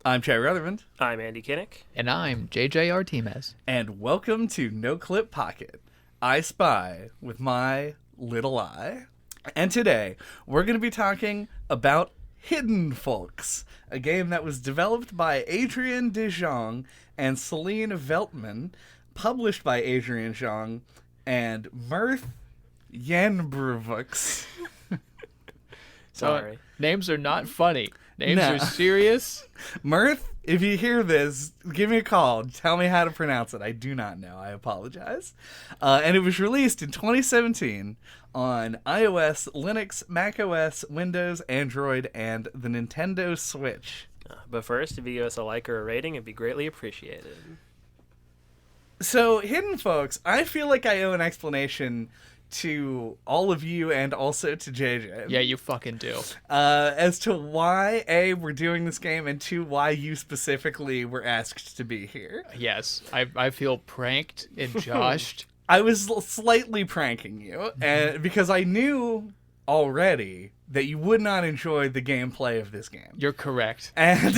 I'm Trey Rutherford, I'm Andy Kinnick. And I'm JJ Artemis. and welcome to NOCLIP Pocket. I spy with my little eye. And today, we're going to be talking about Hidden Folks, a game that was developed by Adrian De Jong and Celine Veltman, published by Adrian Zhang and Mirth Yenbruvux. Sorry. Names are not funny. Names No. are serious. Mirth, if you hear this, give me a call. Tell me how to pronounce it. I do not know. I apologize. And it was released in 2017 on iOS, Linux, macOS, Windows, Android, and the Nintendo Switch. But first, if you give us a like or a rating, it'd be greatly appreciated. So, Hidden Folks, I feel like I owe an explanation to all of you and also to JJ. Yeah, you fucking do. As to why, A, we're doing this game, and 2, why you specifically were asked to be here. Yes, I feel pranked and joshed. I was slightly pranking you, and because I knew already that you would not enjoy the gameplay of this game. You're correct. And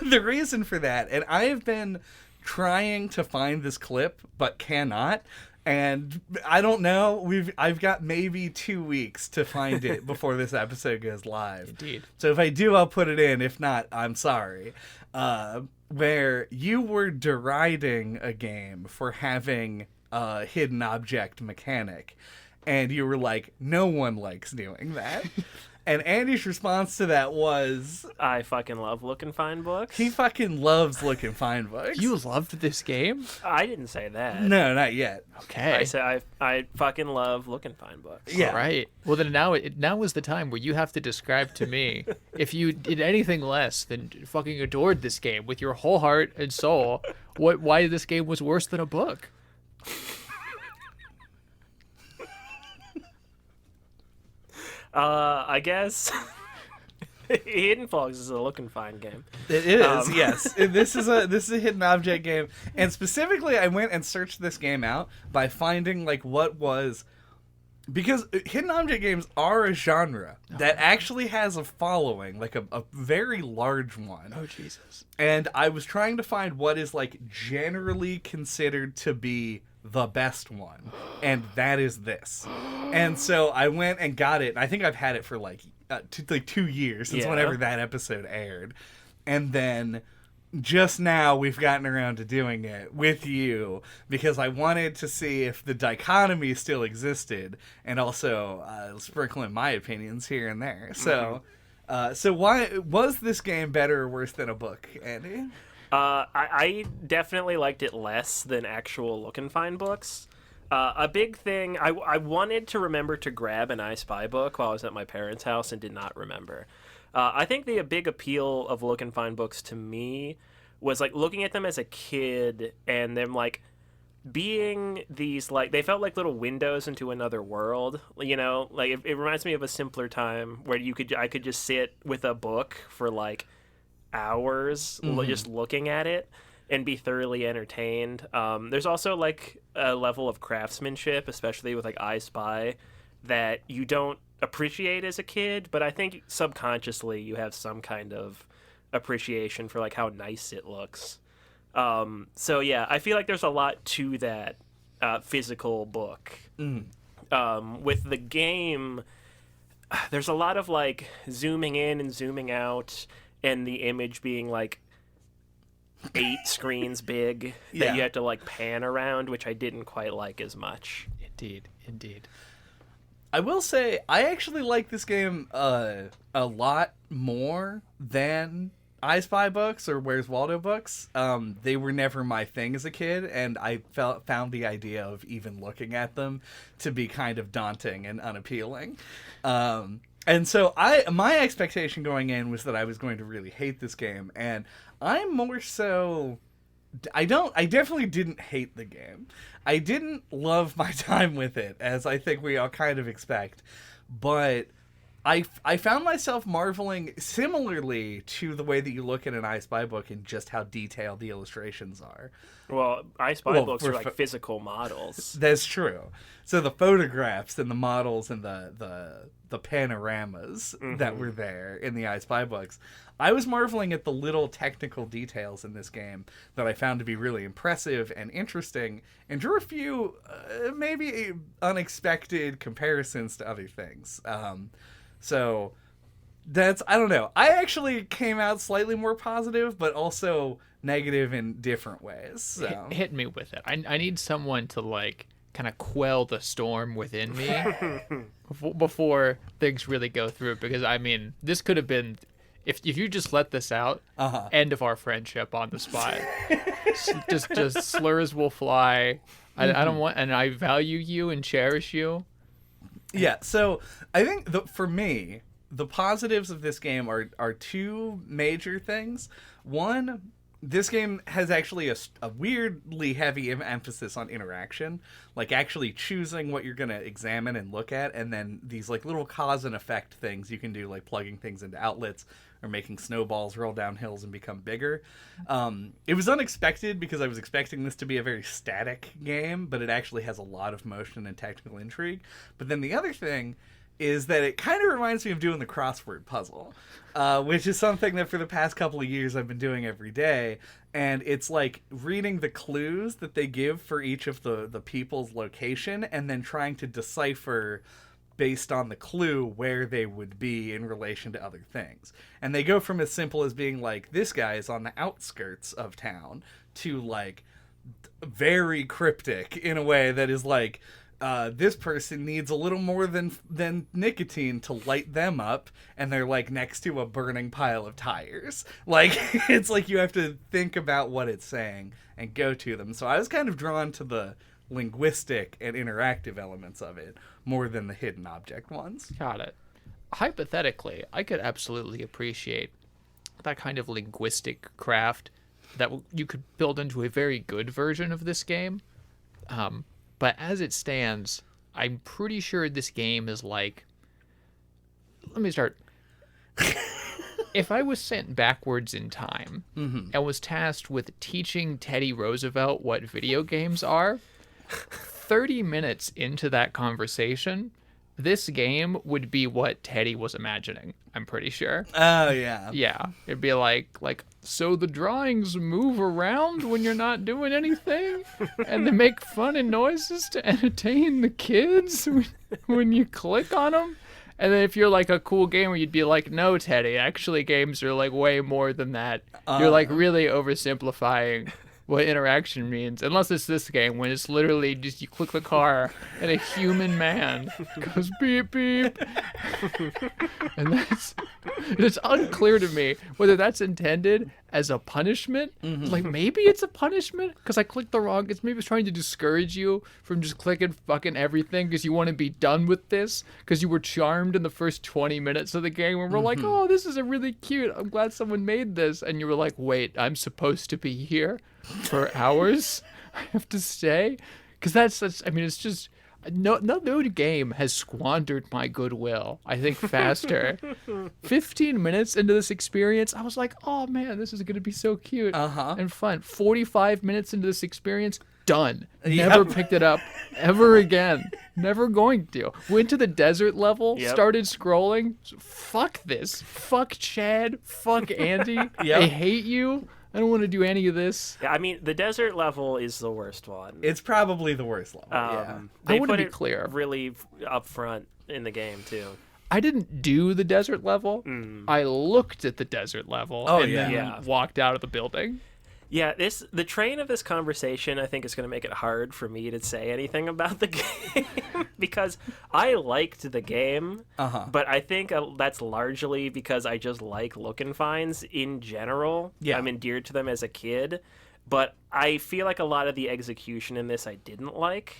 the reason for that, and I have been trying to find this clip, but cannot. And I don't know. I've got maybe 2 weeks to find it before this episode goes live. Indeed. So if I do, I'll put it in. If not, I'm sorry. Where you were deriding a game for having a hidden object mechanic, and you were like, "No one likes doing that." And Andy's response to that was, I fucking love Look and Find books. he fucking loves Look and Find books. You loved this game? I didn't say that. No, not yet. Okay. I said I fucking love Look and Find books. Yeah. All right. Well, then now is the time where you have to describe to me if you did anything less than fucking adored this game with your whole heart and soul, why this game was worse than a book. I guess Hidden Folks is a Look and Find game. It is, yes. This is a hidden object game, and specifically, I went and searched this game out by finding like what was, because hidden object games are a genre that actually has a following, like a very large one. Oh Jesus. And I was trying to find what is like generally considered to be the best one, and that is this. And so I went and got it. I think I've had it for like 2 years since Yeah. whenever that episode aired, and then just now we've gotten around to doing it with you because I wanted to see if the dichotomy still existed, and also sprinkle in my opinions here and there. So, so why was this game better or worse than a book, Andy? I definitely liked it less than actual Look and Find books. A big thing, I wanted to remember to grab an I Spy book while I was at my parents' house and did not remember. I think the big appeal of Look and Find books to me was like looking at them as a kid and them like being these like they felt like little windows into another world, you know, like it reminds me of a simpler time where I could just sit with a book for like hours just looking at it and be thoroughly entertained. There's also like a level of craftsmanship, especially with like I Spy, that you don't appreciate as a kid, but I think subconsciously you have some kind of appreciation for like how nice it looks. So yeah, I feel like there's a lot to that physical book. With the game, there's a lot of like zooming in and zooming out, and the image being like 8 screens big that you have to like pan around, which I didn't quite like as much. Indeed. I will say, I actually like this game a lot more than I Spy books or Where's Waldo books. They were never my thing as a kid, and I found the idea of even looking at them to be kind of daunting and unappealing. And so my expectation going in was that I was going to really hate this game, and I'm more so... I definitely didn't hate the game. I didn't love my time with it, as I think we all kind of expect, but I found myself marveling similarly to the way that you look at an I Spy book and just how detailed the illustrations are. Well, I Spy Well, books for are like physical models. That's true. So the photographs and the models and the panoramas that were there in the I Spy books, I was marveling at the little technical details in this game that I found to be really impressive and interesting, and drew a few maybe unexpected comparisons to other things. So that's, I don't know. I actually came out slightly more positive, but also negative in different ways. So. Hit me with it. I need someone to like kind of quell the storm within me before things really go through. Because I mean, this could have been, if you just let this out, end of our friendship on the spot. just slurs will fly. I don't want, and I value you and cherish you. Yeah, so I think for me, the positives of this game are two major things. One, this game has actually a weirdly heavy emphasis on interaction, like actually choosing what you're going to examine and look at, and then these like little cause and effect things you can do, like plugging things into outlets or making snowballs roll down hills and become bigger. It was unexpected because I was expecting this to be a very static game, but it actually has a lot of motion and technical intrigue. But then the other thing is that it kind of reminds me of doing the crossword puzzle, which is something that for the past couple of years I've been doing every day. And it's like reading the clues that they give for each of the people's location and then trying to decipher based on the clue where they would be in relation to other things. And they go from as simple as being like, this guy is on the outskirts of town, to like very cryptic in a way that is like, this person needs a little more than nicotine to light them up, and they're like next to a burning pile of tires. Like, it's like you have to think about what it's saying and go to them. So I was kind of drawn to the linguistic and interactive elements of it more than the hidden object ones. Got it. Hypothetically, I could absolutely appreciate that kind of linguistic craft that you could build into a very good version of this game. But as it stands, I'm pretty sure this game is like... Let me start. If I was sent backwards in time and was tasked with teaching Teddy Roosevelt what video games are, 30 minutes into that conversation, this game would be what Teddy was imagining, I'm pretty sure. Oh, yeah. Yeah. It'd be like, so the drawings move around when you're not doing anything? And they make funny noises to entertain the kids when you click on them? And then if you're like a cool gamer, you'd be like, no, Teddy, actually games are like way more than that. You're like really oversimplifying what interaction means, unless it's this game when it's literally just you click the car and a human man goes beep beep. And it's unclear to me whether that's intended as a punishment. Like maybe it's a punishment because I clicked the wrong. Maybe it's trying to discourage you from just clicking fucking everything because you want to be done with this because you were charmed in the first 20 minutes of the game and we're like, oh, this is a really cute. I'm glad someone made this, and you were like, wait, I'm supposed to be here for hours. I have to stay because that's I mean, it's just no game has squandered my goodwill, I think, faster. 15 minutes into this experience, I was like, oh man, this is gonna be so cute and fun. 45 minutes into this experience, done. Never picked it up ever again. Never going to. Went to the desert level, started scrolling. Fuck this. Fuck Chad. Fuck Andy. I hate you. I don't want to do any of this. Yeah, I mean, the desert level is the worst one. It's probably the worst level. Yeah. They I want to put be it clear. really up front in the game, too. I didn't do the desert level. I looked at the desert level and then walked out of the building. Yeah, the train of this conversation, I think, is going to make it hard for me to say anything about the game because I liked the game, but I think that's largely because I just like look and finds in general. Yeah. I'm endeared to them as a kid, but I feel like a lot of the execution in this I didn't like.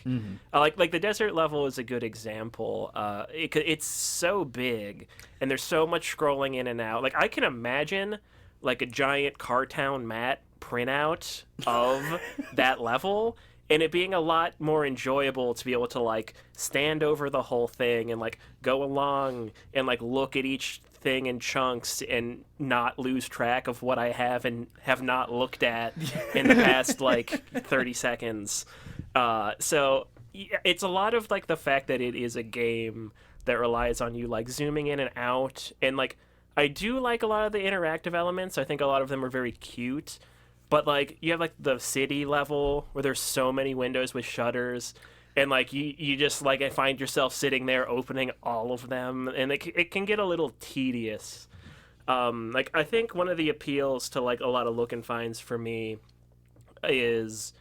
Like the desert level is a good example. It's so big, and there's so much scrolling in and out. Like I can imagine like a giant Cartown Mat printout of that level and it being a lot more enjoyable to be able to like stand over the whole thing and like go along and like look at each thing in chunks and not lose track of what I have and have not looked at in the past like 30 seconds. So it's a lot of like the fact that it is a game that relies on you like zooming in and out, and like I do like a lot of the interactive elements. I think a lot of them are very cute. But, like, you have, like, the city level where there's so many windows with shutters. And, like, you just, like, find yourself sitting there opening all of them. And it can get a little tedious. Like, I think one of the appeals to, like, a lot of look and finds for me is,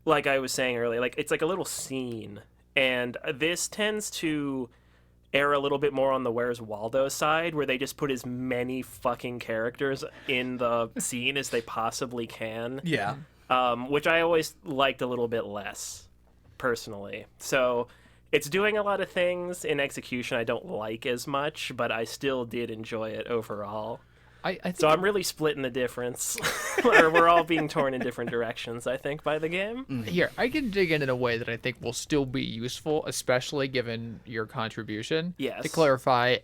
like I was saying earlier, like, it's like a little scene. And this tends to err a little bit more on the Where's Waldo side, where they just put as many fucking characters in the scene as they possibly can. Yeah. Which I always liked a little bit less, personally. So it's doing a lot of things in execution I don't like as much, but I still did enjoy it overall. I think So I'm really splitting the difference. Or we're all being torn in different directions, I think, by the game. here, I can dig in a way that I think will still be useful, especially given your contribution. Yes. To clarify,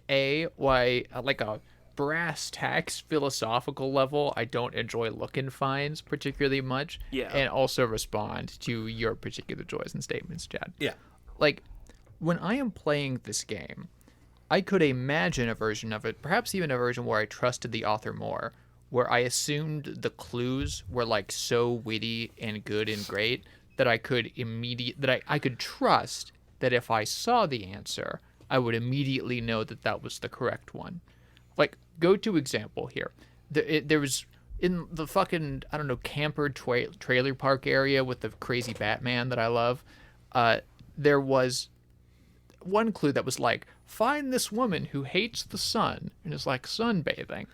why, like a brass tacks philosophical level, I don't enjoy look and finds particularly much. Yeah. And also respond to your particular joys and statements, Chad. Yeah. Like, when I am playing this game, I could imagine a version of it, perhaps even a version where I trusted the author more, where I assumed the clues were like so witty and good and great that I could I could trust that if I saw the answer, I would immediately know that that was the correct one. Like, go-to example here. There was in the fucking, I don't know, camper trailer park area with the crazy Batman that I love. There was one clue that was like, find this woman who hates the sun and is like sunbathing.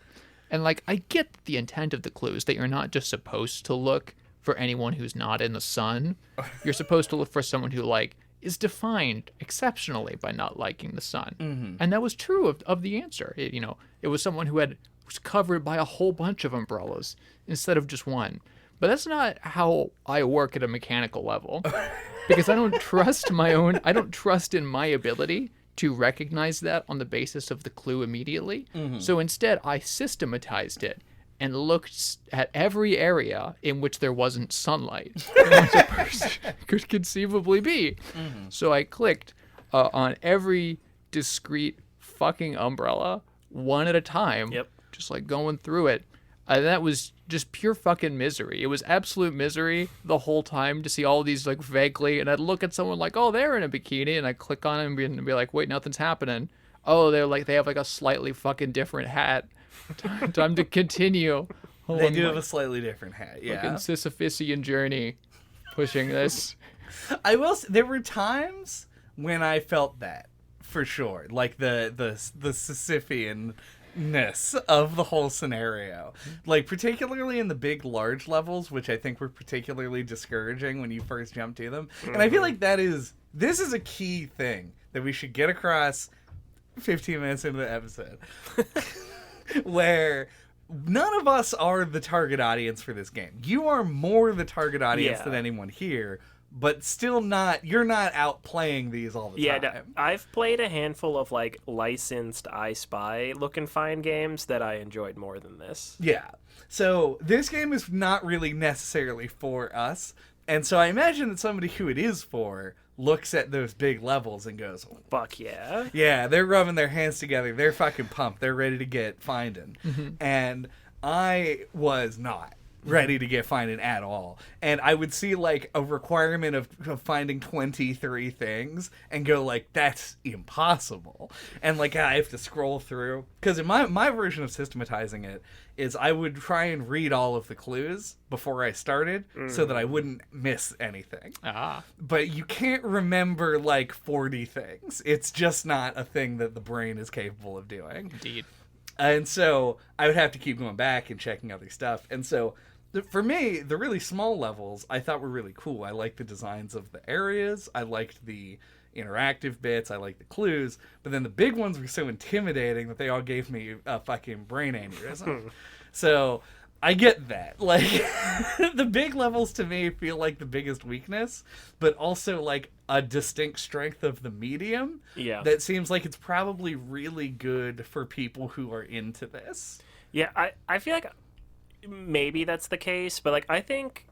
And like, I get the intent of the clues that you're not just supposed to look for anyone who's not in the sun. You're supposed to look for someone who like is defined exceptionally by not liking the sun. Mm-hmm. And that was true of the answer. It was someone who was covered by a whole bunch of umbrellas instead of just one. But that's not how I work at a mechanical level. Because I don't trust I don't trust in my ability to recognize that on the basis of the clue immediately. Mm-hmm. So instead, I systematized it and looked at every area in which there wasn't sunlight in which a person could conceivably be. Mm-hmm. So I clicked on every discrete fucking umbrella one at a time, just like going through it. And that was just pure fucking misery. It was absolute misery the whole time to see all these like vaguely, and I'd look at someone like, oh, they're in a bikini, and I'd click on it and be like, wait, nothing's happening. Oh, they have like a slightly fucking different hat. Time to continue. They do have a slightly different hat, yeah. Fucking Sisyphusian journey pushing this. I will say, there were times when I felt that, for sure. Like the Sisyphean of the whole scenario, like particularly in the big large levels, which I think were particularly discouraging when you first jump to them. And I feel like this is a key thing that we should get across 15 minutes into the episode where none of us are the target audience for this game. You are more the target audience than anyone here, but still you're not out playing these all the time. No, I've played a handful of like licensed I Spy look and find games that I enjoyed more than this. Yeah. So this game is not really necessarily for us. And so I imagine that somebody who it is for looks at those big levels and goes, fuck yeah. Yeah, they're rubbing their hands together. They're fucking pumped. They're ready to get finding. Mm-hmm. And I was not ready to get finding at all. And I would see like a requirement of finding 23 things and go like, that's impossible. And like I have to scroll through, because in my version of systematizing it is I would try and read all of the clues before I started so that I wouldn't miss anything. But you can't remember like 40 things. It's just not a thing that the brain is capable of doing. Indeed. And so I would have to keep going back and checking other stuff. And so for me, the really small levels I thought were really cool. I liked the designs of the areas. I liked the interactive bits. I liked the clues. But then the big ones were so intimidating that they all gave me a fucking brain aneurysm. So I get that. Like, the big levels to me feel like the biggest weakness, but also like a distinct strength of the medium. Yeah. That seems like it's probably really good for people who are into this. Yeah, I feel like maybe that's the case, but like I think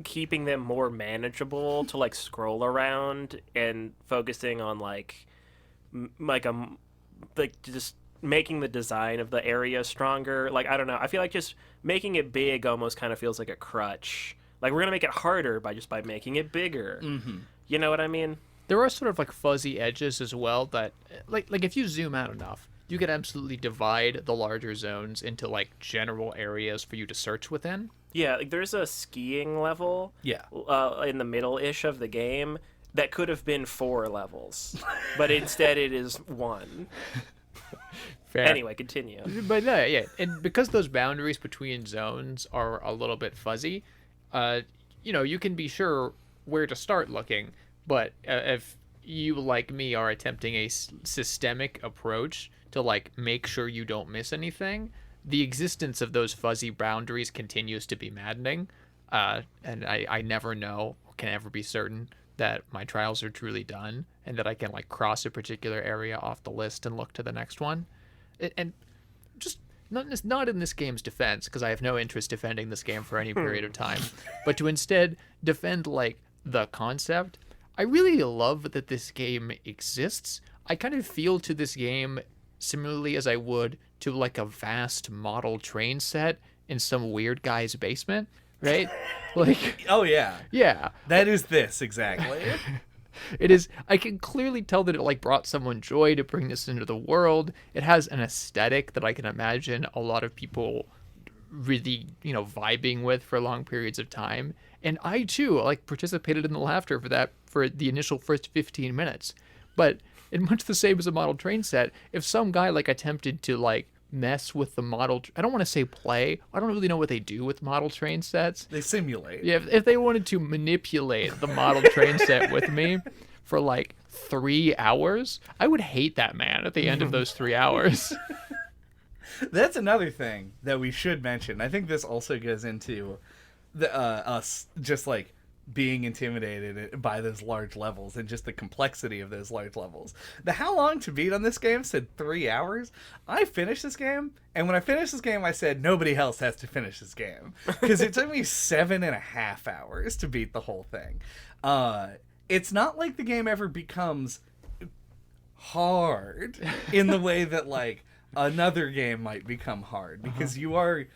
keeping them more manageable to like scroll around and focusing on like just making the design of the area stronger. Like, I don't know. I feel like just making it big almost kind of feels like a crutch. Like, we're going to make it harder by making it bigger. Mm-hmm. You know what I mean? There are sort of like fuzzy edges as well that like if you zoom out enough, you can absolutely divide the larger zones into like general areas for you to search within. Yeah, like there's a skiing level Yeah. in the middle-ish of the game that could have been 4 levels, but instead it is 1. Fair. Anyway, continue. But yeah, and because those boundaries between zones are a little bit fuzzy, you can be sure where to start looking. But if you, like me, are attempting a systemic approach to like make sure you don't miss anything, the existence of those fuzzy boundaries continues to be maddening. And I never know or can ever be certain that my trials are truly done and that I can like cross a particular area off the list and look to the next one. And just not in this game's defense, because I have no interest defending this game for any period of time, but to instead defend like the concept. I really love that this game exists. I kind of feel to this game similarly as I would to like a vast model train set in some weird guy's basement, right? Like, Oh, yeah. yeah. That is this, exactly. It is. I can clearly tell that it like brought someone joy to bring this into the world. It has an aesthetic that I can imagine a lot of people really, vibing with for long periods of time. And I too like participated in the laughter for the initial first 15 minutes. But in much the same as a model train set, if some guy like attempted to like mess with the model, I don't want to say play. I don't really know what they do with model train sets. They simulate. Yeah, if they wanted to manipulate the model train set with me for like 3 hours, I would hate that man at the end of those 3 hours. That's another thing that we should mention. I think this also goes into the us just like being intimidated by those large levels and just the complexity of those large levels. The how long to beat on this game said 3 hours. I finished this game, and when I finished this game, I said nobody else has to finish this game because it took me 7.5 hours to beat the whole thing. It's not like the game ever becomes hard in the way that like another game might become hard, because you are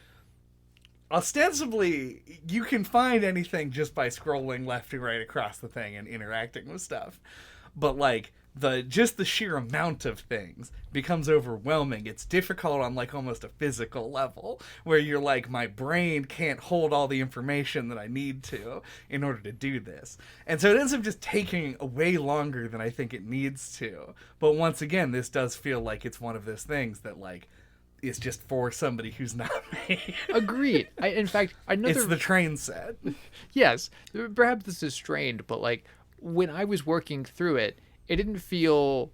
ostensibly, you can find anything just by scrolling left and right across the thing and interacting with stuff. But like the sheer amount of things becomes overwhelming. It's difficult on like almost a physical level where you're like, my brain can't hold all the information that I need to in order to do this. And so it ends up just taking way longer than I think it needs to. But once again, this does feel like it's one of those things that like is just for somebody who's not me. Agreed. In fact, It's the train set. Yes, perhaps this is strained, but like when I was working through it, it didn't feel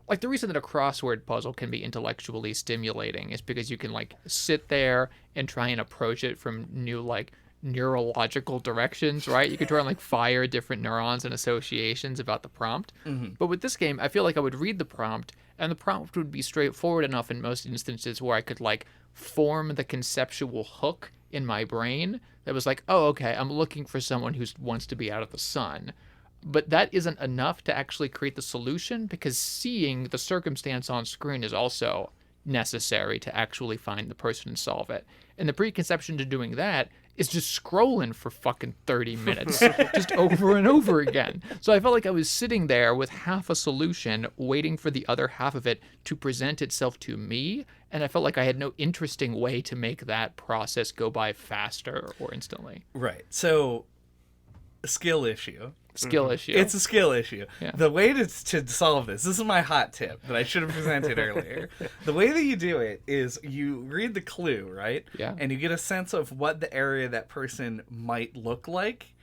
like the reason that a crossword puzzle can be intellectually stimulating is because you can like sit there and try and approach it from new like neurological directions, right? You could try and like fire different neurons and associations about the prompt. Mm-hmm. But with this game, I feel like I would read the prompt, and the prompt would be straightforward enough in most instances where I could like form the conceptual hook in my brain that was like, oh, okay, I'm looking for someone who wants to be out of the sun. But that isn't enough to actually create the solution, because seeing the circumstance on screen is also necessary to actually find the person and solve it. And the preconception to doing that is just scrolling for fucking 30 minutes, just over and over again. So I felt like I was sitting there with half a solution, waiting for the other half of it to present itself to me, and I felt like I had no interesting way to make that process go by faster or instantly. Right. So, skill issue. Skill issue. It's a skill issue. Yeah. The way to solve this is my hot tip that I should have presented earlier. The way that you do it is you read the clue, right? Yeah. And you get a sense of what the area that person might look like,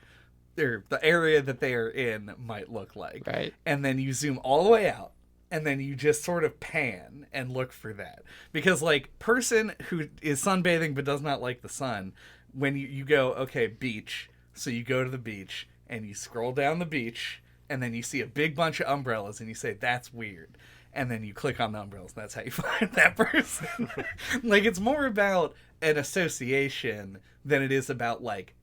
or the area that they are in might look like. Right. And then you zoom all the way out, and then you just sort of pan and look for that. Because, like, person who is sunbathing but does not like the sun, when you go, okay, beach, so you go to the beach, and you scroll down the beach, and then you see a big bunch of umbrellas, and you say, that's weird. And then you click on the umbrellas, and that's how you find that person. Like, it's more about an association than it is about, like,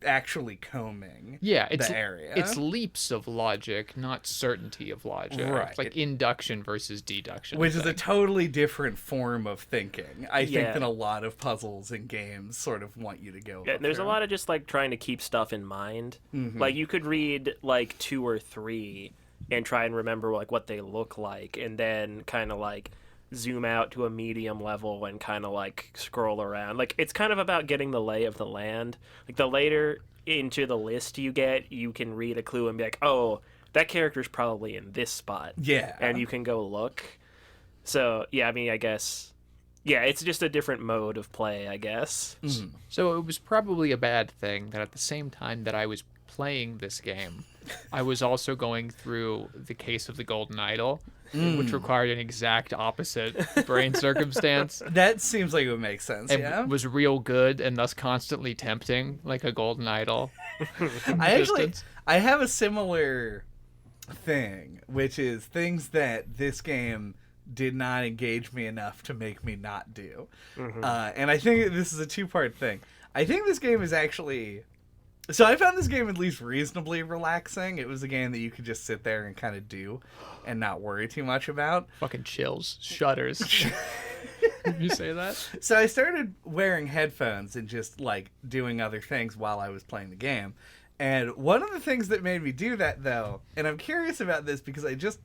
actually combing the area. It's leaps of logic, not certainty of logic. Right. It's like induction versus deduction. Which is a totally different form of thinking, I think, than a lot of puzzles and games sort of want you to go. Yeah, there's a lot of just, like, trying to keep stuff in mind. Mm-hmm. Like, you could read, like, 2 or 3 and try and remember, like, what they look like, and then kind of, like, zoom out to a medium level and kind of, like, scroll around. Like, it's kind of about getting the lay of the land. Like, the later into the list you get, you can read a clue and be like, oh, that character's probably in this spot. Yeah. And you can go look. So, yeah, I mean, I guess... Yeah, it's just a different mode of play, I guess. Mm-hmm. So it was probably a bad thing that at the same time that I was playing this game, I was also going through the case of the Golden Idol, which required an exact opposite brain circumstance. That seems like it would make sense, It was real good and thus constantly tempting, like a Golden Idol. I have a similar thing, which is things that this game did not engage me enough to make me not do. And I think this is a two-part thing. I think this game is actually... So I found this game at least reasonably relaxing. It was a game that you could just sit there and kind of do and not worry too much about. Fucking chills. Shudders. You say that? So I started wearing headphones and just, like, doing other things while I was playing the game. And one of the things that made me do that, though, and I'm curious about this because I just...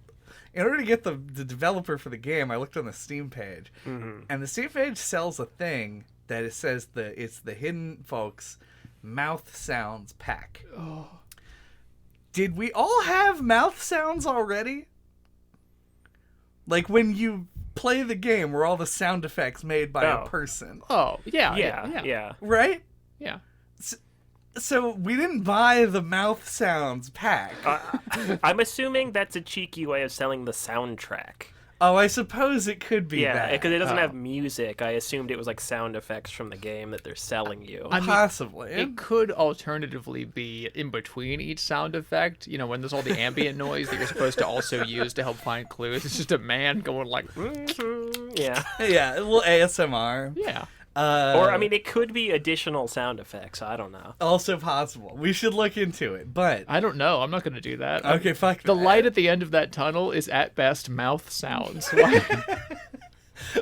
In order to get the developer for the game, I looked on the Steam page. And the Steam page sells a thing that it says it's the Hidden Folks mouth sounds pack. Oh. Did we all have mouth sounds already? Like when you play the game where all the sound effects made by a person. Oh, yeah. Right? Yeah. So we didn't buy the mouth sounds pack. I'm assuming that's a cheeky way of selling the soundtrack. Oh, I suppose it could be that. Yeah, because it doesn't have music. I assumed it was like sound effects from the game that they're selling you. I mean, possibly. It could alternatively be in between each sound effect. You know, when there's all the ambient noise that you're supposed to also use to help find clues. It's just a man going like... Yeah. Yeah, a little ASMR. Yeah. Or, I mean, it could be additional sound effects. I don't know. Also possible. We should look into it, but... I don't know. I'm not going to do that. Okay, fuck The that. light at the end of that tunnel is at best mouth sounds.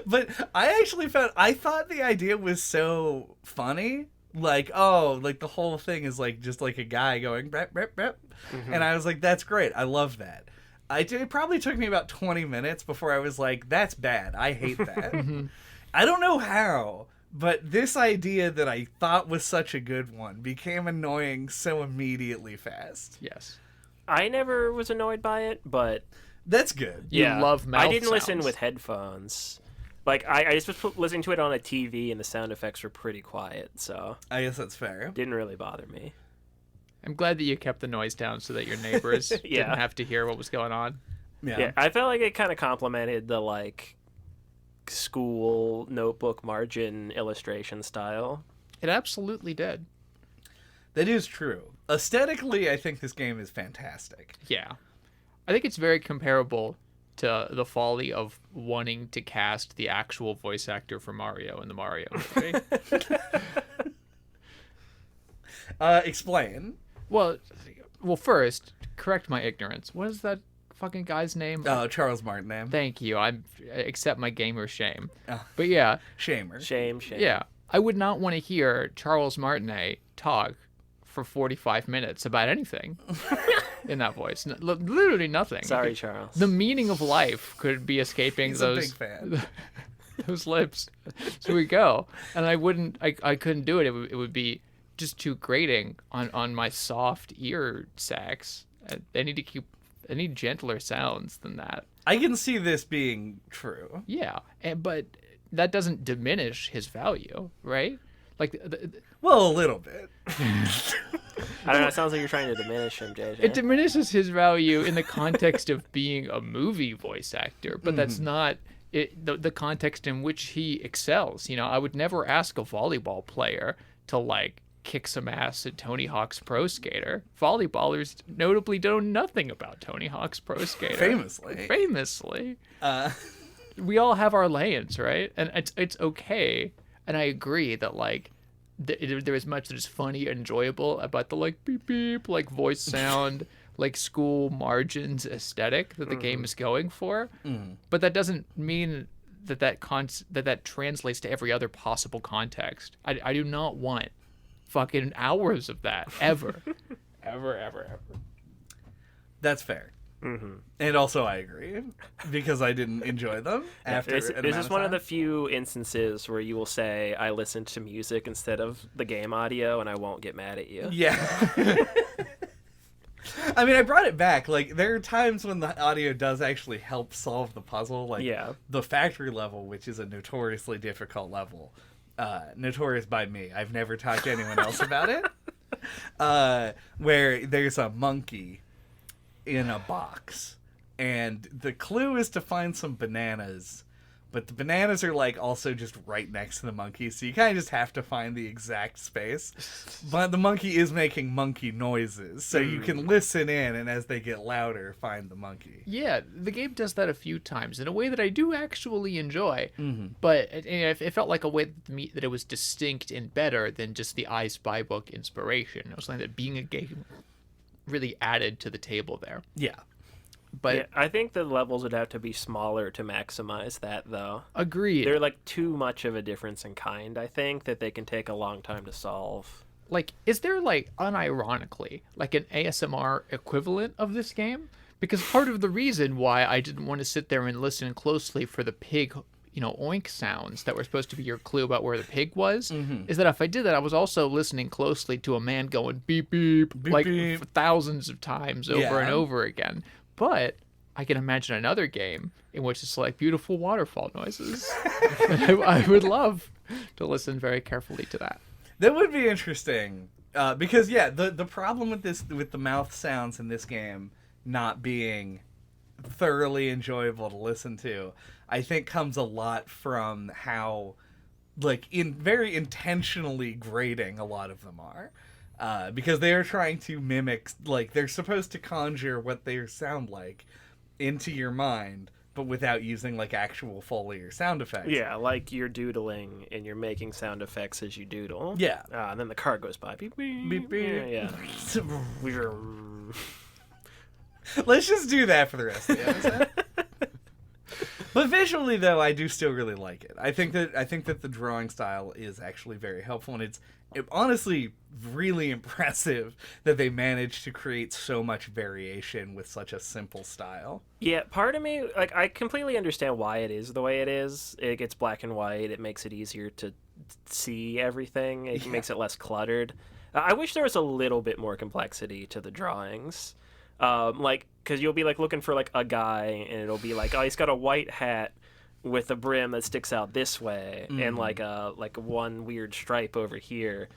But I actually I thought the idea was so funny. Like, oh, like the whole thing is like just like a guy going brep, brep, brep. And I was like, that's great. I love that. It probably took me about 20 minutes before I was like, that's bad. I hate that. I don't know how. But this idea that I thought was such a good one became annoying so immediately fast. Yes. I never was annoyed by it, but... That's good. You love mouth I didn't listen sounds. with headphones. Like, I just was listening to it on a TV, and the sound effects were pretty quiet, so... I guess that's fair. Didn't really bother me. I'm glad that you kept the noise down so that your neighbors didn't have to hear what was going on. Yeah. I felt like it kind of complemented the, like... school notebook margin illustration style. It absolutely did. That is true. Aesthetically, I think this game is fantastic. Yeah. I think it's very comparable to the folly of wanting to cast the actual voice actor for Mario in the Mario movie. Explain. Well, first, correct my ignorance. What is that fucking guy's name? Oh, Charles Martinet. Thank you. I accept my gamer shame. Oh. But yeah. Shamer. Shame. Yeah. I would not want to hear Charles Martinet talk for 45 minutes about anything in that voice. Literally nothing. Sorry, Charles. The meaning of life could be escaping He's those... a big fan. those lips. So we go. And I couldn't do it. It would be just too grating on my soft ear sacs. I need gentler sounds than that. I can see this being true. Yeah, but that doesn't diminish his value, right? Like, Well, a little bit. I don't know. It sounds like you're trying to diminish him, JJ. it diminishes his value in the context of being a movie voice actor, but that's not the context in which he excels. You know, I would never ask a volleyball player to like kick some ass at Tony Hawk's Pro Skater. Volleyballers notably know nothing about Tony Hawk's Pro Skater. Famously. We all have our lanes, right? And it's okay. And I agree that like there is much that is funny and enjoyable about the like beep beep like voice sound like school margins aesthetic that the game is going for. But that doesn't mean that translates to every other possible context. I do not want fucking hours of that ever. ever. That's fair. And also I agree, because I didn't enjoy them after This is one of the few instances where you will say, I listened to music instead of the game audio, and I won't get mad at you. Yeah. I mean, I brought it back. Like, there are times when the audio does actually help solve the puzzle. Like, the factory level, which is a notoriously difficult level. Notorious by me. I've never talked to anyone else about it. Where there's a monkey in a box, and the clue is to find some bananas, but the bananas are like also just right next to the monkey, so you kind of just have to find the exact space. But the monkey is making monkey noises, so you can listen in, and as they get louder, find the monkey. Yeah, the game does that a few times in a way that I do actually enjoy, but it felt like a way that it was distinct and better than just the I Spy book inspiration. It was like that being a game really added to the table there. Yeah. But yeah, I think the levels would have to be smaller to maximize that, though. Agreed. They're like too much of a difference in kind, I think, that they can take a long time to solve. Like, is there, like, unironically, like an ASMR equivalent of this game? Because part of the reason why I didn't want to sit there and listen closely for the pig, oink sounds that were supposed to be your clue about where the pig was, is that if I did that, I was also listening closely to a man going beep, beep, beep like beep. Thousands of times over and over again. But I can imagine another game in which it's like beautiful waterfall noises. I would love to listen very carefully to that. That would be interesting, because the problem with the mouth sounds in this game not being thoroughly enjoyable to listen to, I think comes a lot from how, like, very intentionally grating a lot of them are. Because they are trying to mimic, like, they're supposed to conjure what they sound like into your mind, but without using, like, actual Foley or sound effects. Yeah, like you're doodling and you're making sound effects as you doodle. Yeah. And then the car goes by. Beep, beep. Beep, beep. Yeah. Let's just do that for the rest of the episode. But visually, though, I do still really like it. I think that the drawing style is actually very helpful, and it's honestly really impressive that they managed to create so much variation with such a simple style. Yeah, part of me, like, I completely understand why it is the way it is. It gets black and white. It makes it easier to see everything. It makes it less cluttered. I wish there was a little bit more complexity to the drawings. Like, because you'll be, like, looking for, like, a guy, and it'll be like, oh, he's got a white hat with a brim that sticks out this way, and, like, one weird stripe over here.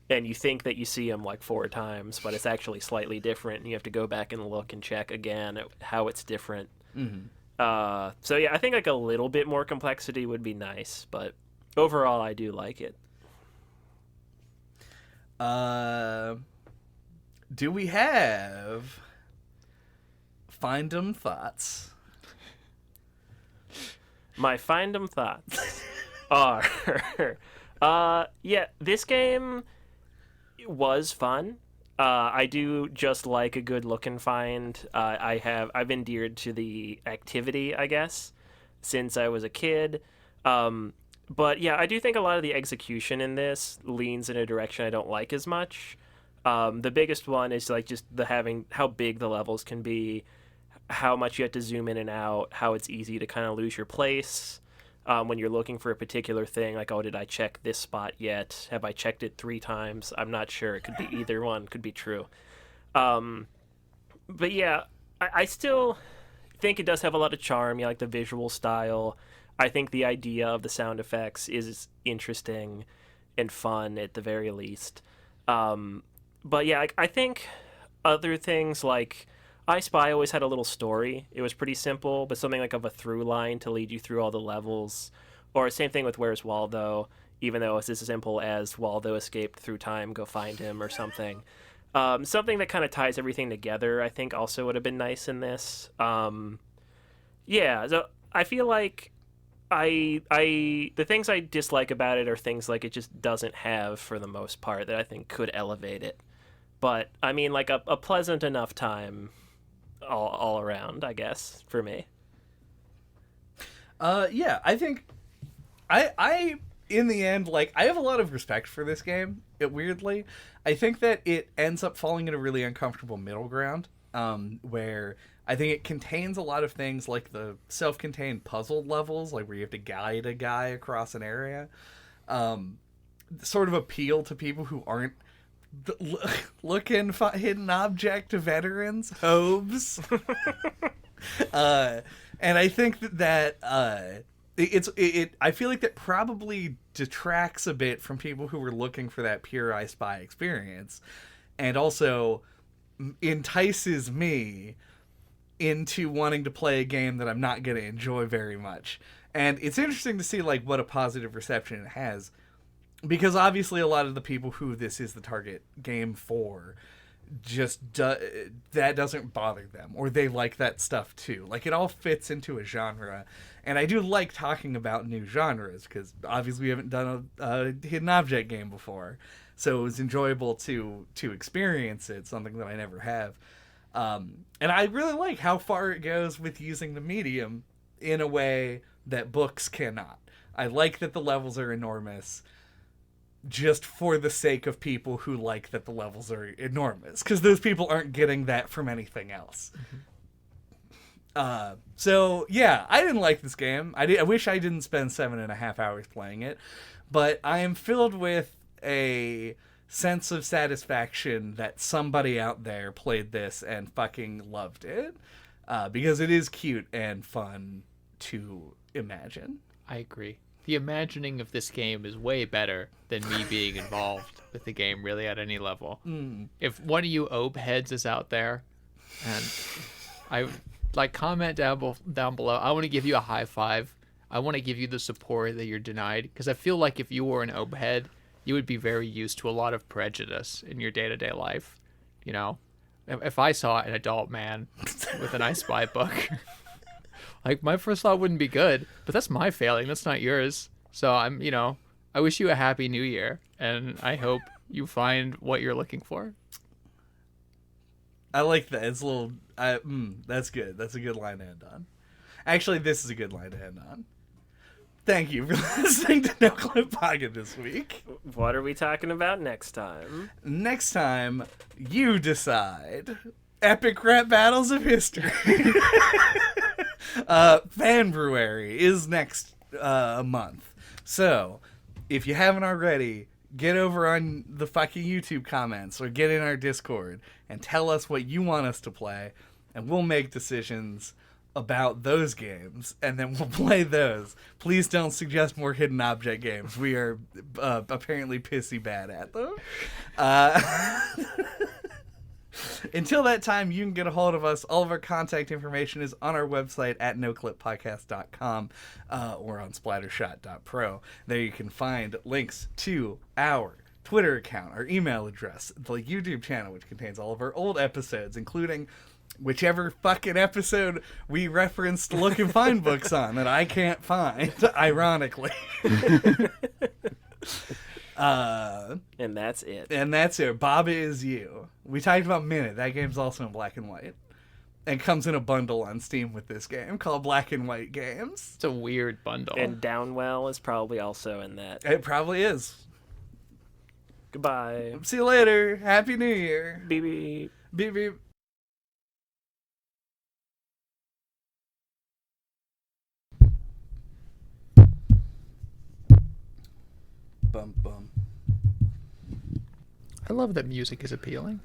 And you think that you see him, like, 4 times, but it's actually slightly different, and you have to go back and look and check again at how it's different. So, yeah, I think, like, a little bit more complexity would be nice, but overall, I do like it. Do we have Find'em thoughts? My Find'em thoughts are, yeah, this game was fun. I do just like a good look and find. I've endeared to the activity, I guess, since I was a kid. But yeah, I do think a lot of the execution in this leans in a direction I don't like as much. The biggest one is like just how big the levels can be, how much you have to zoom in and out, how it's easy to kind of lose your place when you're looking for a particular thing. Like, oh, did I check this spot yet? Have I checked it 3 times? I'm not sure. It could be either one. Could be true. But yeah, I still think it does have a lot of charm. You like the visual style. I think the idea of the sound effects is interesting. and fun at the very least. But yeah, I think other things like I Spy always had a little story. It was pretty simple, but something like of a through line to lead you through all the levels. Or same thing with Where's Waldo, even though it's as simple as Waldo escaped through time, go find him or something. Something that kind of ties everything together, I think, also would have been nice in this. Yeah, so I feel like the things I dislike about it are things like it just doesn't have for the most part that I think could elevate it. But I mean, like a pleasant enough time all around, I guess, for me. Yeah, I think I in the end, like, I have a lot of respect for this game. Weirdly, I think that it ends up falling in a really uncomfortable middle ground, where I think it contains a lot of things like the self-contained puzzle levels, like where you have to guide a guy across an area, sort of appeal to people who aren't looking for hidden object veterans, hobes. And I think that I feel like that probably detracts a bit from people who were looking for that pure I Spy experience, and also entices me into wanting to play a game that I'm not going to enjoy very much. And it's interesting to see like what a positive reception it has, because obviously a lot of the people who this is the target game for just that doesn't bother them, or they like that stuff too. Like, it all fits into a genre, and I do like talking about new genres because obviously we haven't done a hidden object game before, so it was enjoyable to experience it, something that I never have. And I really like how far it goes with using the medium in a way that books cannot. I like that the levels are enormous just for the sake of people who like that the levels are enormous, because those people aren't getting that from anything else. So yeah, I didn't like this game. I wish I didn't spend 7.5 hours playing it, but I am filled with a sense of satisfaction that somebody out there played this and fucking loved it, because it is cute and fun to imagine. I agree. The imagining of this game is way better than me being involved with the game really at any level. If one of you OBE heads is out there, and I like, comment down below. I want to give you a high five. I want to give you the support that you're denied, because I feel like if you were an OBE head, you would be very used to a lot of prejudice in your day-to-day life. You know, if I saw an adult man with an I Spy book, like, my first thought wouldn't be good, but that's my failing. That's not yours. So I wish you a happy new year, and I hope you find what you're looking for. I like that. It's a little, that's good. That's a good line to end on. Actually, this is a good line to end on. Thank you for listening to NOCLIP Pocket this week. What are we talking about next time? Next time, you decide. Epic rap battles of history. Fanbruary is next month. So, if you haven't already, get over on the fucking YouTube comments or get in our Discord and tell us what you want us to play, and we'll make decisions about those games, and then we'll play those. Please don't suggest more hidden object games. We are apparently pissy bad at them. Until that time, you can get a hold of us. All of our contact information is on our website at noclippodcast.com or on splattershot.pro. There you can find links to our Twitter account, our email address, the YouTube channel, which contains all of our old episodes, including whichever fucking episode we referenced Look and Find books on that I can't find, ironically. And that's it. And that's it. Baba Is You. We talked about Minute. That game's also in black and white. And comes in a bundle on Steam with this game called Black and White Games. It's a weird bundle. And Downwell is probably also in that. It probably is. Goodbye. See you later. Happy New Year. Beep beep. Beep beep. Bum bum. I love that music is appealing.